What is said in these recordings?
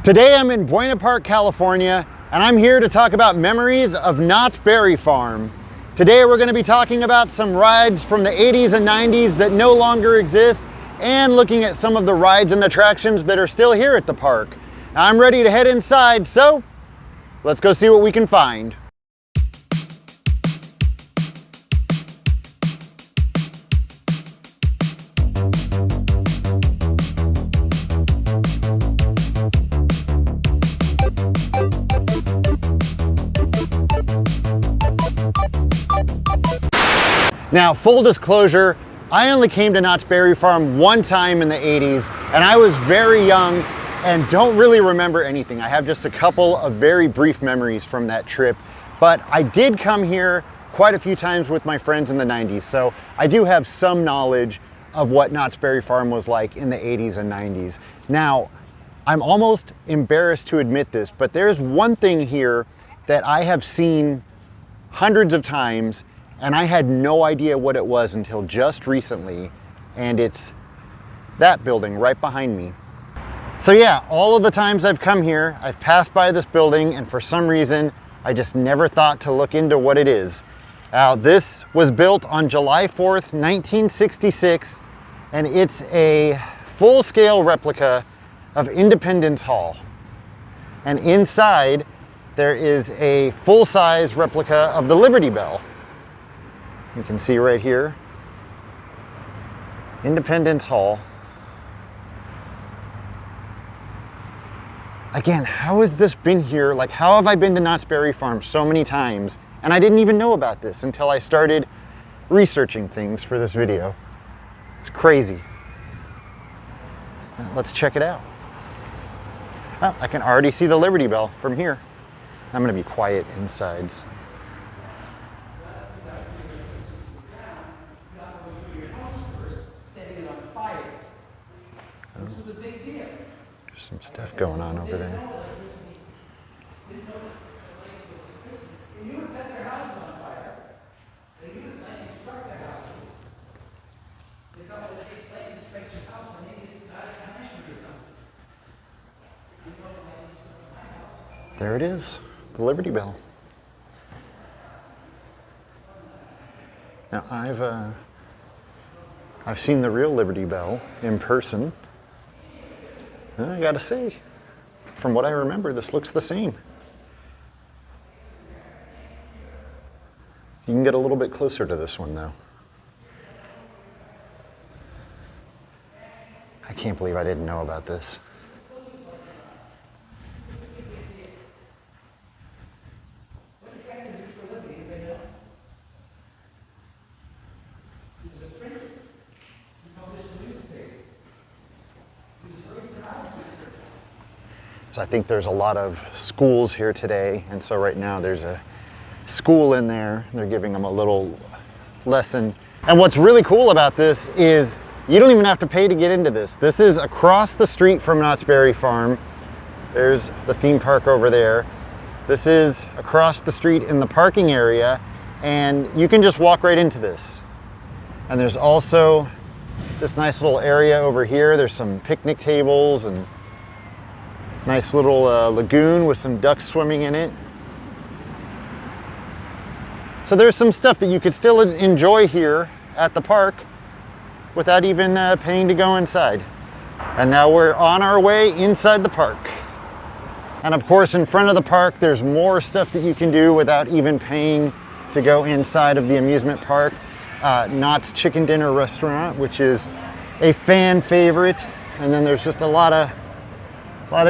Today I'm in Buena Park, California, and I'm here to talk about memories of Knott's Berry Farm. Today we're going to be talking about some rides from the 80s and 90s that no longer exist, and looking at some of the rides and attractions that are still here at the park. I'm ready to head inside, so let's go see what we can find. Now, full disclosure, I only came to Knott's Berry Farm one time in the 80s, and I was very young and don't really remember anything. I have just a couple of very brief memories from that trip, but I did come here quite a few times with my friends in the 90s, so I do have some knowledge of what Knott's Berry Farm was like in the 80s and 90s. Now, I'm almost embarrassed to admit this, but there's one thing here that I have seen hundreds of times, and I had no idea what it was until just recently, and it's that building right behind me. So yeah, all of the times I've come here, I've passed by this building, and for some reason, I just never thought to look into what it is. This was built on July 4th, 1966, and it's a full-scale replica of Independence Hall. And inside, there is a full-size replica of the Liberty Bell. You can see right here, Independence Hall. Again, how has this been here? Like, how have I been to Knott's Berry Farm so many times? And I didn't even know about this until I started researching things for this video. It's crazy. Let's check it out. Well, I can already see the Liberty Bell from here. I'm gonna be quiet inside. There's some stuff going on over there. There it is, the Liberty Bell. Now I've seen the real Liberty Bell in person. I gotta say, from what I remember, this looks the same. You can get a little bit closer to this one though. I can't believe I didn't know about this. I think there's a lot of schools here today, and so right now there's a school in there. They're giving them a little lesson. And what's really cool about this is you don't even have to pay to get into this. This is across the street from Knott's Berry Farm. There's the theme park over there. This is across the street in the parking area, and you can just walk right into this. And there's also this nice little area over here. There's some picnic tables and nice little lagoon with some ducks swimming in it. So there's some stuff that you could still enjoy here at the park without even paying to go inside. And now we're on our way inside the park. And of course, in front of the park, there's more stuff that you can do without even paying to go inside of the amusement park. Knott's Chicken Dinner Restaurant, which is a fan favorite. And then there's just a lot of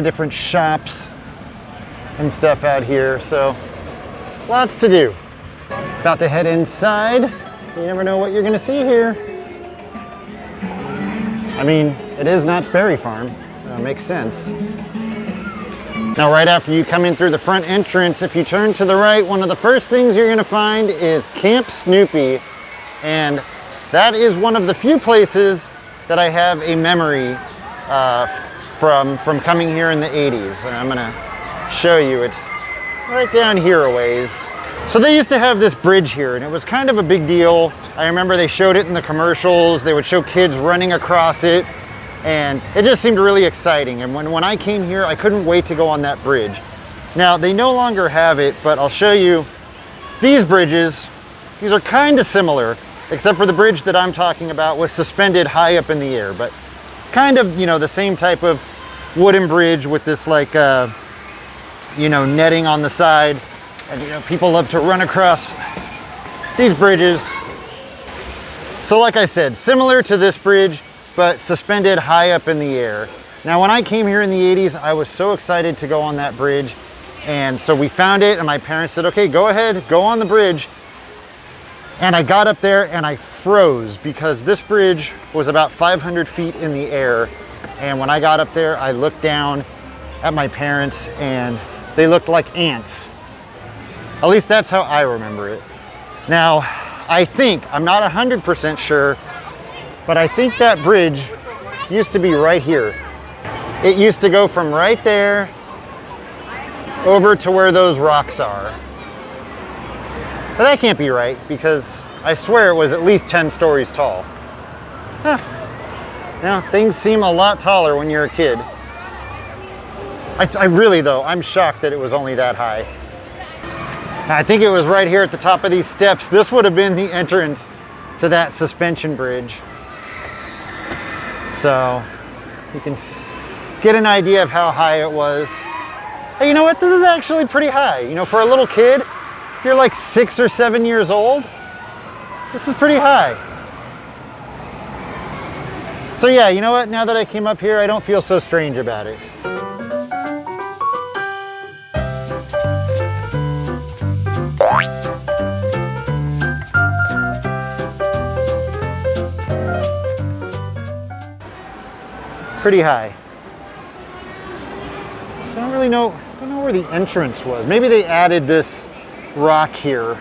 different shops and stuff out here, so lots to do. About to head inside. You never know what you're gonna see here. I mean, it is Knott's Berry Farm, so it makes sense. Now, right after you come in through the front entrance, if you turn to the right, one of the first things you're gonna find is Camp Snoopy, and that is one of the few places that I have a memory from coming here in the 80s. And I'm gonna show you, it's right down here a ways. So they used to have this bridge here, and it was kind of a big deal. I remember they showed it in the commercials. They would show kids running across it. and it just seemed really exciting. And when I came here, I couldn't wait to go on that bridge. Now, they no longer have it, but I'll show you these bridges. These are kind of similar, except for the bridge that I'm talking about was suspended high up in the air, but kind of, you know, the same type of wooden bridge with this like, you know, netting on the side. And, you know, people love to run across these bridges. So like I said, similar to this bridge, but suspended high up in the air. Now, when I came here in the 80s, I was so excited to go on that bridge. And so we found it, and my parents said, okay, go ahead, go on the bridge. And I got up there and I froze because this bridge was about 500 feet in the air. And when I got up there, I looked down at my parents and they looked like ants. At least that's how I remember it. Now, I think, I'm not 100% sure, but I think that bridge used to be right here. It used to go from right there over to where those rocks are. But that can't be right because I swear it was at least 10 stories tall. Huh. Now, things seem a lot taller when you're a kid. I really, though, I'm shocked that it was only that high. I think it was right here at the top of these steps. This would have been the entrance to that suspension bridge. So you can get an idea of how high it was. Hey, you know what? This is actually pretty high. You know, for a little kid, if you're like 6 or 7 years old, this is pretty high. So yeah, you know what? Now that I came up here, I don't feel so strange about it. Pretty high. So I don't really know, I don't know where the entrance was. Maybe they added this rock here.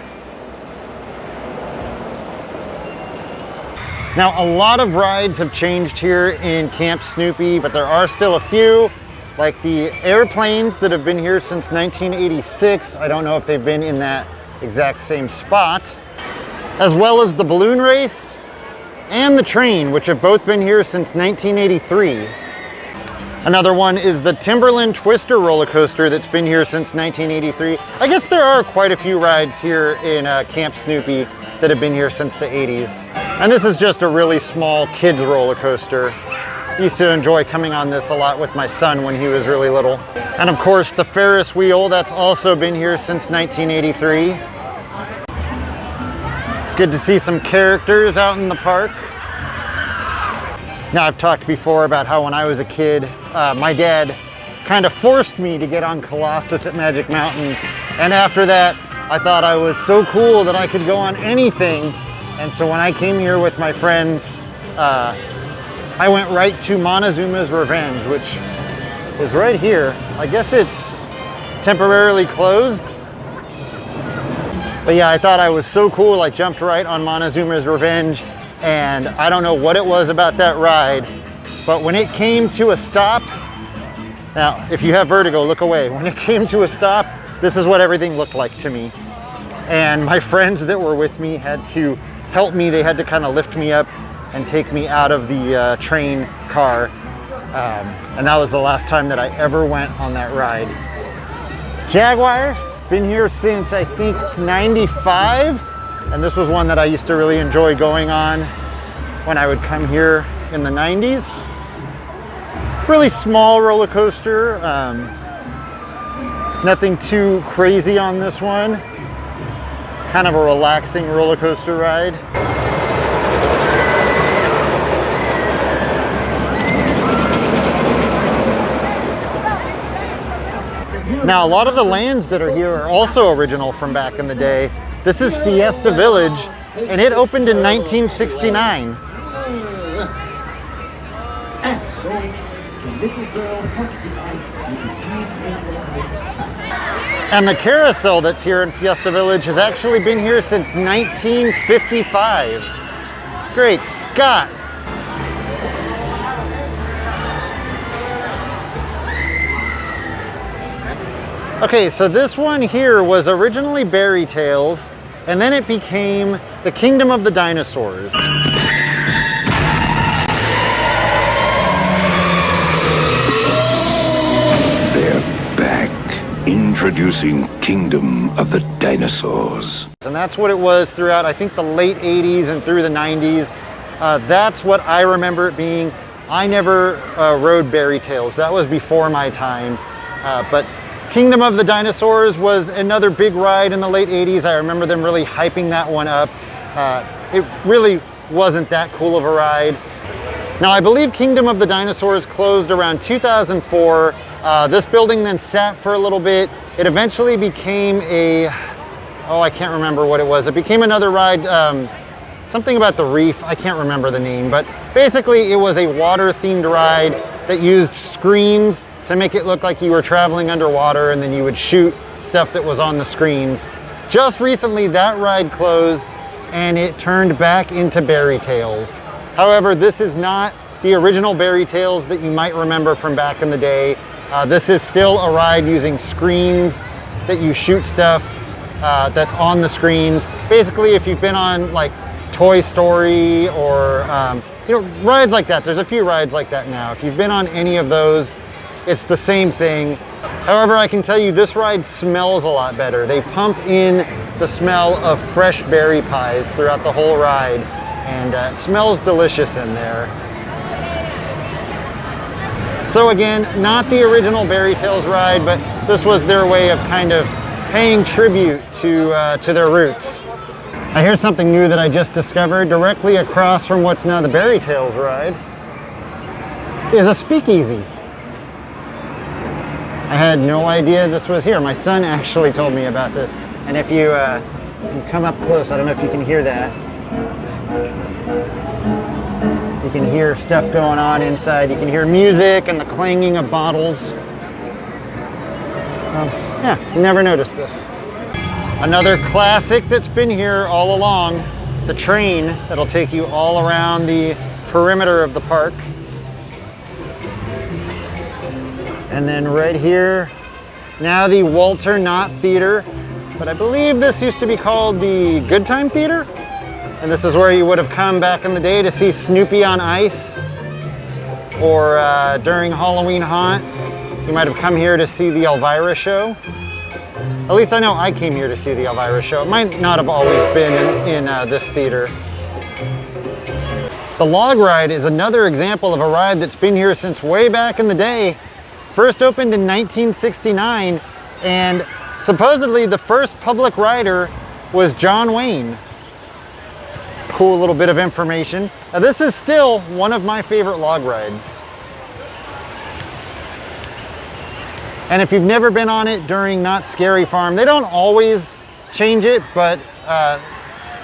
Now, a lot of rides have changed here in Camp Snoopy, but there are still a few, like the airplanes that have been here since 1986. I don't know if they've been in that exact same spot, as well as the balloon race and the train, which have both been here since 1983. Another one is the Timberland Twister roller coaster that's been here since 1983. I guess there are quite a few rides here in Camp Snoopy that have been here since the 80s. And this is just a really small kids roller coaster. I used to enjoy coming on this a lot with my son when he was really little. And of course, the Ferris wheel, that's also been here since 1983. Good to see some characters out in the park. Now, I've talked before about how when I was a kid, my dad kind of forced me to get on Colossus at Magic Mountain. And after that, I thought I was so cool that I could go on anything. And so when I came here with my friends, I went right to Montezuma's Revenge, which is right here. I guess it's temporarily closed. But yeah, I thought I was so cool. I jumped right on Montezuma's Revenge, and I don't know what it was about that ride, but when it came to a stop, now if you have vertigo, look away. When it came to a stop, this is what everything looked like to me. And my friends that were with me had to help me. They had to kind of lift me up and take me out of the train car. And that was the last time that I ever went on that ride. Jaguar. Been here since I think 95, and this was one that I used to really enjoy going on when I would come here in the 90s. Really small roller coaster, nothing too crazy on this one. Kind of a relaxing roller coaster ride. Now, a lot of the lands that are here are also original from back in the day. This is Fiesta Village, and it opened in 1969. And the carousel that's here in Fiesta Village has actually been here since 1955. Great Scott! Okay, so this one here was originally Berry Tales, and then it became the Kingdom of the Dinosaurs. Introducing Kingdom of the Dinosaurs. And that's what it was throughout, I think, the late 80s and through the 90s. That's what I remember it being. I never rode Berry Tales. That was before my time. But Kingdom of the Dinosaurs was another big ride in the late 80s. I remember them really hyping that one up. It really wasn't that cool of a ride. Now, I believe Kingdom of the Dinosaurs closed around 2004. This building then sat for a little bit. It eventually became I can't remember what it was. It became another ride, something about the reef. I can't remember the name, but basically it was a water-themed ride that used screens to make it look like you were traveling underwater, and then you would shoot stuff that was on the screens. Just recently, that ride closed and it turned back into Berry Tales. However, this is not the original Berry Tales that you might remember from back in the day. This is still a ride using screens that you shoot stuff that's on the screens. Basically, if you've been on like Toy Story or rides like that, there's a few rides like that now. If you've been on any of those, it's the same thing. However, I can tell you this ride smells a lot better. They pump in the smell of fresh berry pies throughout the whole ride, and it smells delicious in there. So again, not the original Berry Tales ride, but this was their way of kind of paying tribute to their roots. Now here's something new that I just discovered. Directly across from what's now the Berry Tales ride is a speakeasy. I had no idea this was here. My son actually told me about this. And if you come up close, I don't know if you can hear that. You can hear stuff going on inside. You can hear music and the clanging of bottles. Yeah, never noticed this. Another classic that's been here all along, the train that'll take you all around the perimeter of the park. And then right here, now the Walter Knott Theater, but I believe this used to be called the Good Time Theater. And this is where you would have come back in the day to see Snoopy on Ice, or during Halloween Haunt, you might have come here to see the Elvira show. At least I know I came here to see the Elvira show. It might not have always been in this theater. The log ride is another example of a ride that's been here since way back in the day. First opened in 1969, and supposedly the first public rider was John Wayne. Cool little bit of information. Now, this is still one of my favorite log rides. And if you've never been on it during Knott's Scary Farm, they don't always change it, but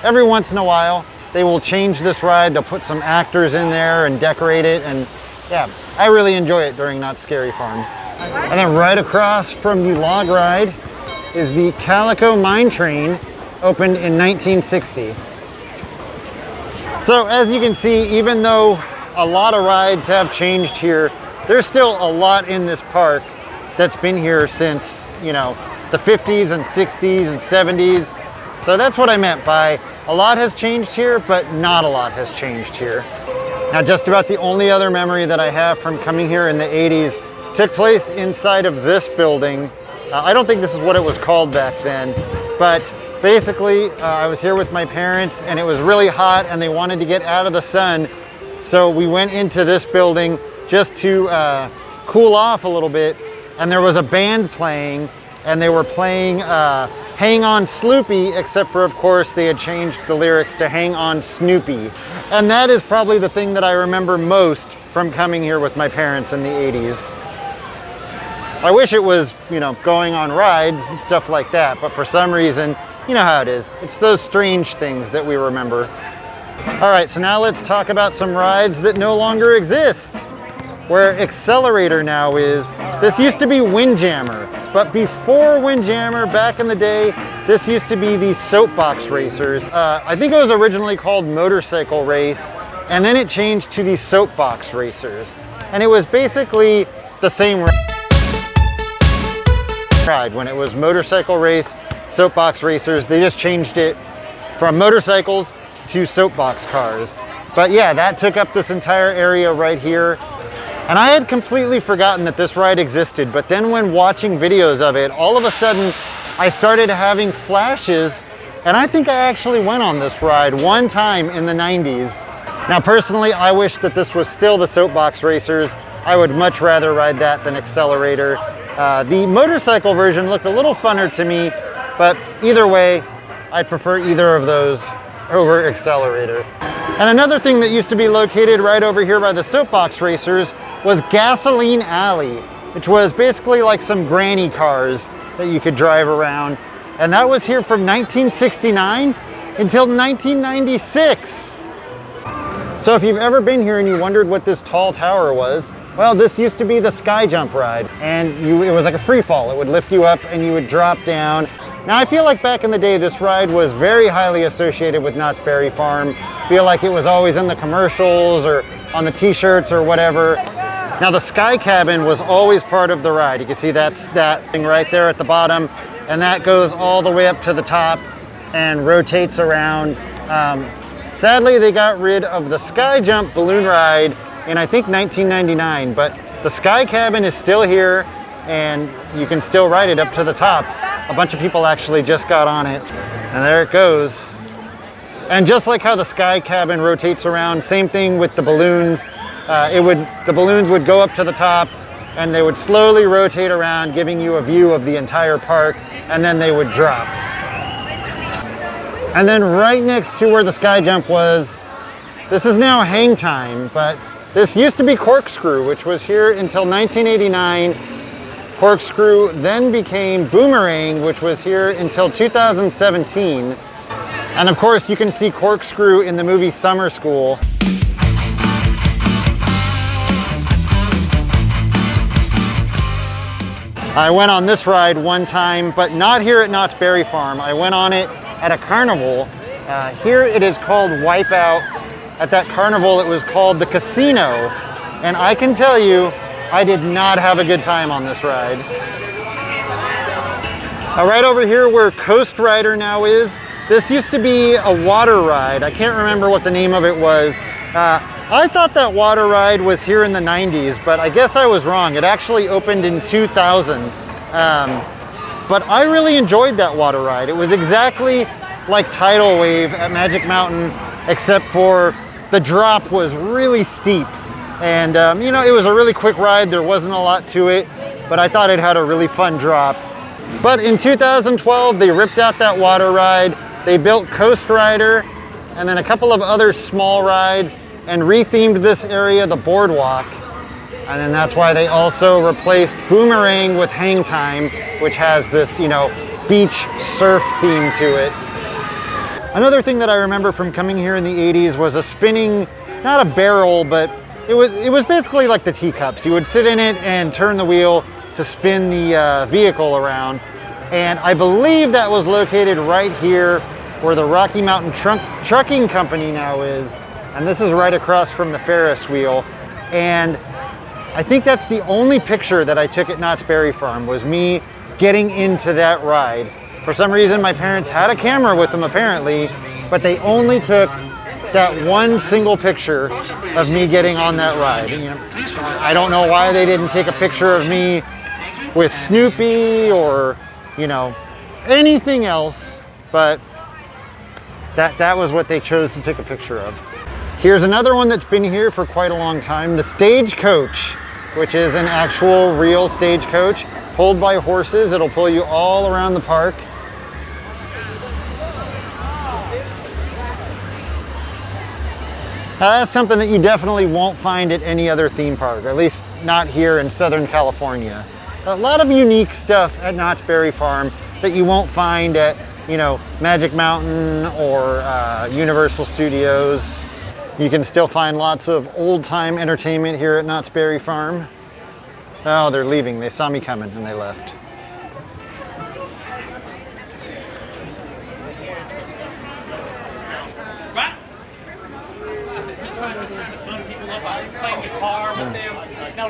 every once in a while they will change this ride. They'll put some actors in there and decorate it, and yeah, I really enjoy it during Knott's Scary Farm. And then right across from the log ride is the Calico Mine Train, opened in 1960. So as you can see, even though a lot of rides have changed here, there's still a lot in this park that's been here since, the 50s and 60s and 70s. So that's what I meant by a lot has changed here, but not a lot has changed here. Now, just about the only other memory that I have from coming here in the 80s took place inside of this building. I don't think this is what it was called back then, but basically I was here with my parents and it was really hot and they wanted to get out of the sun. So we went into this building just to cool off a little bit, and there was a band playing, and they were playing Hang On Sloopy, except for, of course, they had changed the lyrics to Hang On Snoopy. And that is probably the thing that I remember most from coming here with my parents in the 80s. I wish it was, going on rides and stuff like that, but for some reason, you know how it is. It's those strange things that we remember. All right, so now let's talk about some rides that no longer exist. Where Accelerator now is. This used to be Windjammer, but before Windjammer, back in the day, this used to be the Soapbox Racers. I think it was originally called Motorcycle Race, and then it changed to the Soapbox Racers. And it was basically the same ride. When it was Motorcycle Race, Soapbox Racers, they just changed it from motorcycles to soapbox cars. But yeah, that took up this entire area right here. And I had completely forgotten that this ride existed, but then when watching videos of it, all of a sudden I started having flashes, and I think I actually went on this ride one time in the 90s. Now personally, I wish that this was still the Soapbox Racers. I would much rather ride that than Accelerator. The motorcycle version looked a little funner to me, but either way, I prefer either of those over Accelerator. And another thing that used to be located right over here by the Soapbox Racers was Gasoline Alley, which was basically like some granny cars that you could drive around. And that was here from 1969 until 1996. So if you've ever been here and you wondered what this tall tower was, well, this used to be the sky jump ride, and it was like a free fall. It would lift you up and you would drop down. Now I feel like back in the day, this ride was very highly associated with Knott's Berry Farm. I feel like it was always in the commercials or on the t-shirts or whatever. Now the sky cabin was always part of the ride. You can see that thing right there at the bottom, and that goes all the way up to the top and rotates around. Sadly, they got rid of the sky jump balloon ride in I think 1999, but the sky cabin is still here and you can still ride it up to the top. A bunch of people actually just got on it, and there it goes. And just like how the sky cabin rotates around, same thing with the balloons. The balloons would go up to the top and they would slowly rotate around, giving you a view of the entire park, and then they would drop. And then right next to where the sky jump was, this is now Hang Time, but this used to be Corkscrew, which was here until 1989. Corkscrew then became Boomerang, which was here until 2017. And of course, you can see Corkscrew in the movie Summer School. I went on this ride one time, but not here at Knott's Berry Farm. I went on it at a carnival. Here it is called Wipeout. At that carnival, it was called the Casino. And I can tell you, I did not have a good time on this ride. Right over here where Coast Rider now is, this used to be a water ride. I can't remember what the name of it was. I thought that water ride was here in the 90s, but I guess I was wrong. It actually opened in 2000. But I really enjoyed that water ride. It was exactly like Tidal Wave at Magic Mountain, except for the drop was really steep. And you know, it was a really quick ride. There wasn't a lot to it, but I thought it had a really fun drop. But in 2012, they ripped out that water ride. They built Coast Rider and then a couple of other small rides and rethemed this area the boardwalk. And then that's why they also replaced Boomerang with Hang Time, which has this, you know, beach surf theme to it. Another thing that I remember from coming here in the 80s was a spinning, not a barrel, but it was basically like the teacups. You would sit in it and turn the wheel to spin the vehicle around. And I believe that was located right here where the Rocky Mountain Trucking Company now is. And this is right across from the Ferris wheel. And I think that's the only picture that I took at Knott's Berry Farm, was me getting into that ride. For some reason, my parents had a camera with them apparently, but they only took that one single picture of me getting on that ride. And, you know, I don't know why they didn't take a picture of me with Snoopy or, you know, anything else, but that was what they chose to take a picture of. Here's another one that's been here for quite a long time, the Stagecoach, which is an actual real stagecoach pulled by horses. It'll pull you all around the park. Now that's something that you definitely won't find at any other theme park, at least not here in Southern California. A lot of unique stuff at Knott's Berry Farm that you won't find at, you know, Magic Mountain or Universal Studios. You can still find lots of old-time entertainment here at Knott's Berry Farm. Oh, they're leaving. They saw me coming and they left. Playing guitar with them. No.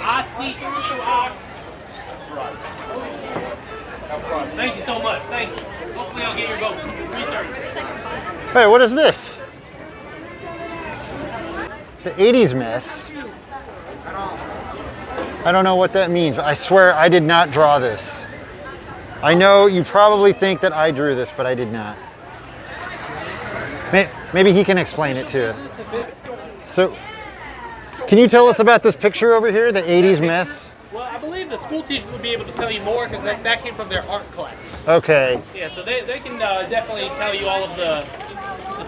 I see through Ox. Thank you so much. Thank you. Hopefully I'll get your vote. 3:30. Hey, what is this? The 80s mess. I don't know what that means, but I swear I did not draw this. I know you probably think that I drew this, but I did not. Maybe he can explain it to you. So, can you tell us about this picture over here, the 80s mess? Well, I believe the school teachers would be able to tell you more because that came from their art class. Okay. Yeah, so they can definitely tell you all of the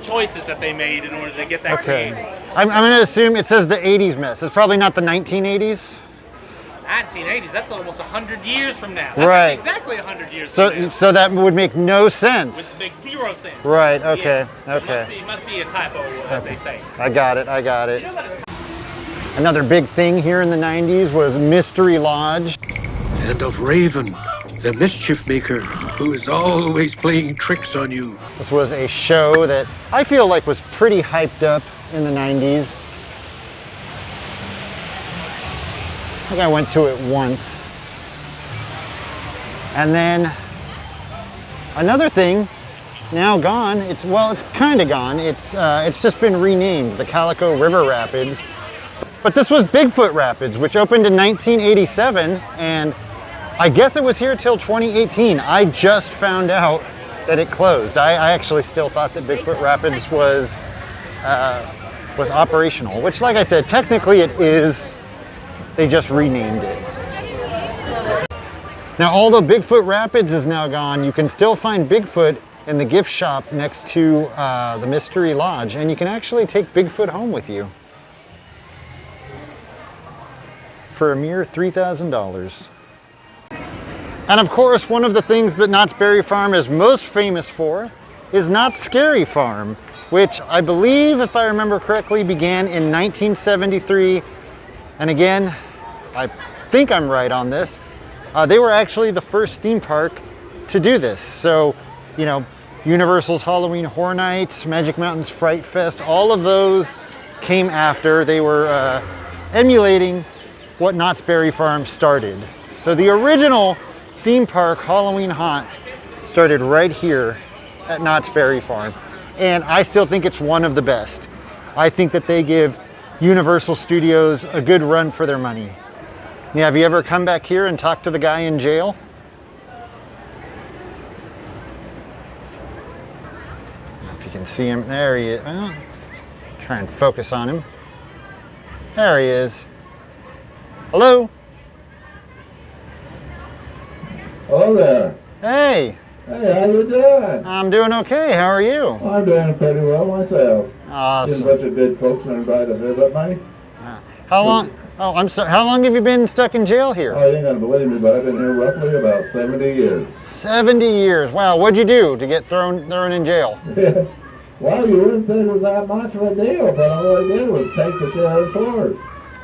choices that they made in order to get that created. I'm going to assume it says the 80s mess. It's probably not the 1980s. 1980s, that's almost 100 years from now. That's Right. exactly 100 years from now. So that would make no sense. With big 0 cents. Right, okay, Yeah. okay. It must be a typo, as they say. I got it. Another big thing here in the 90s was Mystery Lodge. And of Raven, the mischief maker, who is always playing tricks on you. This was a show that I feel like was pretty hyped up in the 90s. I think I went to it once. And then another thing, now gone. It's kind of gone. It's just been renamed the Calico River Rapids. But this was Bigfoot Rapids, which opened in 1987, and I guess it was here till 2018. I just found out that it closed. I actually still thought that Bigfoot Rapids was operational, which, like I said, technically it is. They just renamed it. Now, although Bigfoot Rapids is now gone, you can still find Bigfoot in the gift shop next to the Mystery Lodge, and you can actually take Bigfoot home with you for a mere $3,000. And of course, one of the things that Knott's Berry Farm is most famous for is Knott's Scary Farm, which I believe, if I remember correctly, began in 1973. And again, I think I'm right on this. They were actually the first theme park to do this. So, you know, Universal's Halloween Horror Nights, Magic Mountain's Fright Fest, all of those came after. They were emulating what Knott's Berry Farm started. So the original theme park, Halloween Haunt, started right here at Knott's Berry Farm. And I still think it's one of the best. I think that they give Universal Studios a good run for their money. Yeah, have you ever come back here and talked to the guy in jail? If you can see him, there he is. Well, try and focus on him. There he is. Hello? Hello there. Hey. Hey, how you doing? I'm doing okay. How are you? I'm doing pretty well myself. Awesome. Seen a bunch of good folks on by to visit me. How long? Oh, I'm sorry. How long have you been stuck in jail here? Oh, you ain't gonna believe me, but I've been here roughly about 70 years. 70 years. Wow. What'd you do to get thrown in jail? Well, you wouldn't think it was that much of a deal, but all I did was take the sheriff's horse.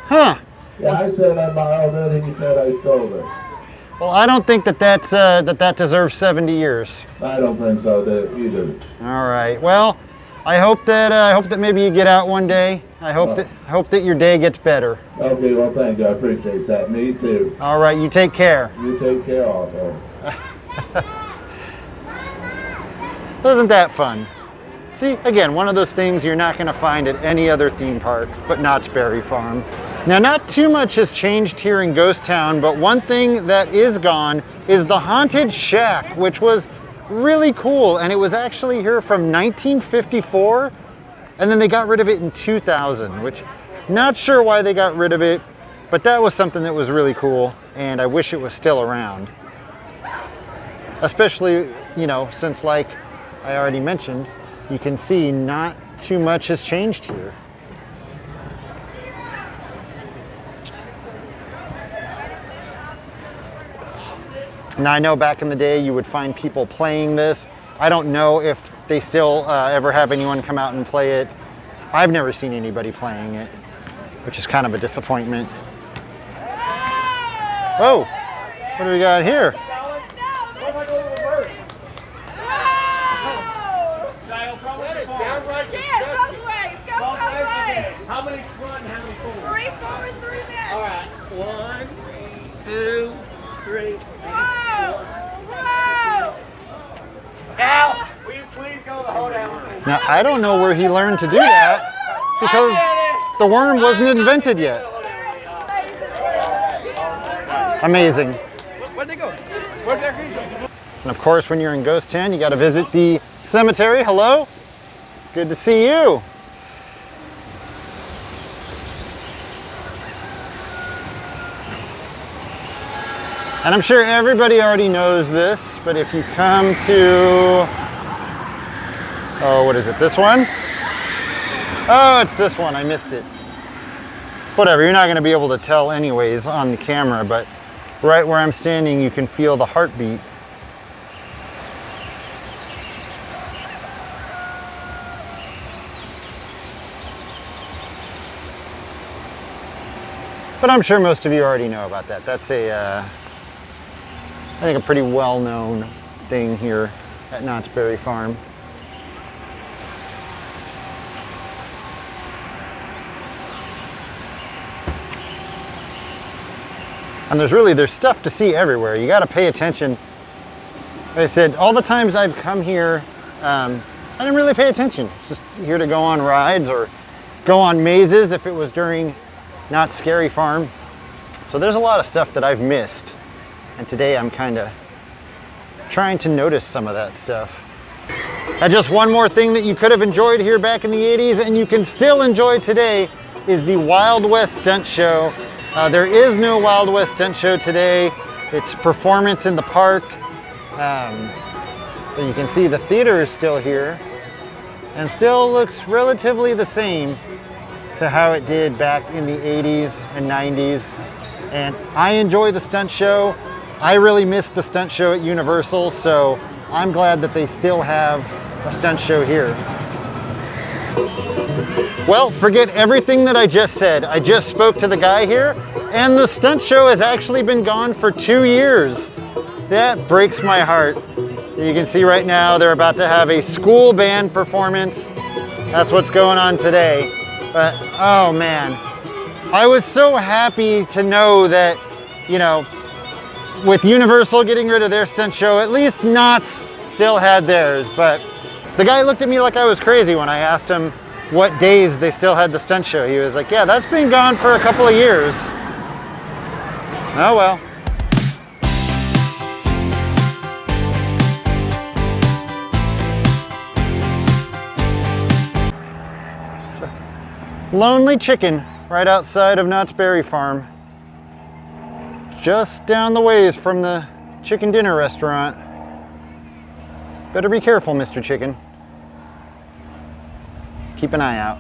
Huh. Yeah, I said I borrowed it, he said I stole it. Well, I don't think that deserves 70 years. I don't think so either. All right. Well, I hope that maybe you get out one day. I hope that your day gets better. Okay, well, thank you. I appreciate that. Me too. All right. You take care. You take care also. Isn't that fun? See, again, one of those things you're not going to find at any other theme park but Knott's Berry Farm. Now, not too much has changed here in Ghost Town, but one thing that is gone is the Haunted Shack, which was really cool, and it was actually here from 1954, and then they got rid of it in 2000, which not sure why they got rid of it, but that was something that was really cool, and I wish it was still around. Especially, you know, since, like I already mentioned, you can see not too much has changed here. Now, I know back in the day you would find people playing this. I don't know if they still ever have anyone come out and play it. I've never seen anybody playing it, which is kind of a disappointment. Oh, what do we got here? How many front and how many forward? 3 forward, 3 back. All right. 1, 2, 3. Whoa! Al, will you please go hold down? Now, I don't know where he learned to do that because the worm wasn't invented yet. Amazing. Where'd they go? Where'd they go? And of course, when you're in Ghost Town, you got to visit the cemetery. Hello. Good to see you. And I'm sure everybody already knows this, but if you come to, oh, what is it, this one? Oh, it's this one, I missed it. Whatever, you're not gonna be able to tell anyways on the camera, but right where I'm standing, you can feel the heartbeat. But I'm sure most of you already know about that. That's I think a pretty well-known thing here at Knott's Berry Farm. And there's stuff to see everywhere. You got to pay attention. Like I said, all the times I've come here, I didn't really pay attention. It's just here to go on rides or go on mazes if it was during Knott's Scary Farm. So there's a lot of stuff that I've missed. And today I'm kind of trying to notice some of that stuff. And just one more thing that you could have enjoyed here back in the 80s and you can still enjoy today is the Wild West Stunt Show. There is no Wild West Stunt Show today. It's performance in the park. So you can see the theater is still here and still looks relatively the same to how it did back in the 80s and 90s. And I enjoy the stunt show. I really missed the stunt show at Universal, so I'm glad that they still have a stunt show here. Well, forget everything that I just said. I just spoke to the guy here, and the stunt show has actually been gone for 2 years. That breaks my heart. You can see right now they're about to have a school band performance. That's what's going on today. But, oh man, I was so happy to know that, you know, with Universal getting rid of their stunt show, at least Knott's still had theirs. But the guy looked at me like I was crazy when I asked him what days they still had the stunt show. He was like, yeah, that's been gone for a couple of years. Oh well. It's a lonely chicken right outside of Knott's Berry Farm. Just down the ways from the chicken dinner restaurant. Better be careful, Mr. Chicken. Keep an eye out.